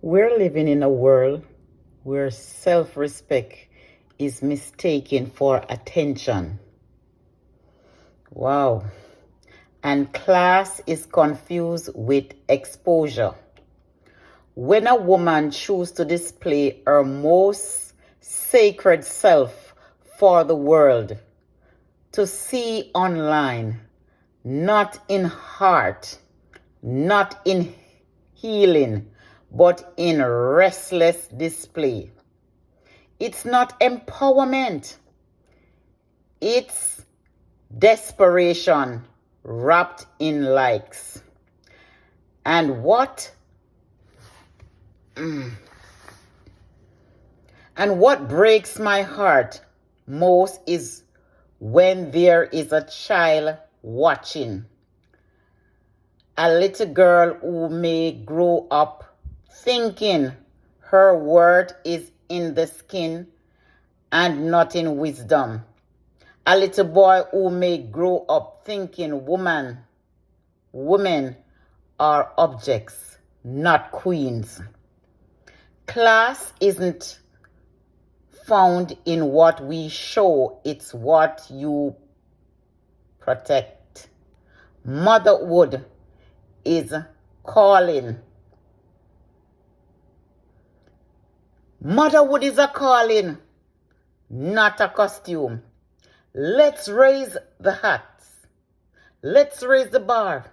We're living in a world where self respect is mistaken for attention. Wow. And class is confused with exposure. When a woman chooses to display her most sacred self for the world to see online, not in heart, not in healing, but in restless display. It's not empowerment, it's desperation wrapped in likes. And what breaks my heart most is when there is a child watching. A little girl who may grow up thinking her worth is in the skin and not in wisdom. A little boy who may grow up thinking women are objects, not queens. Class isn't found in what we show, it's what you protect. Motherhood is calling. Motherhood is a calling, not a costume. Let's raise the hats. Let's raise the bar.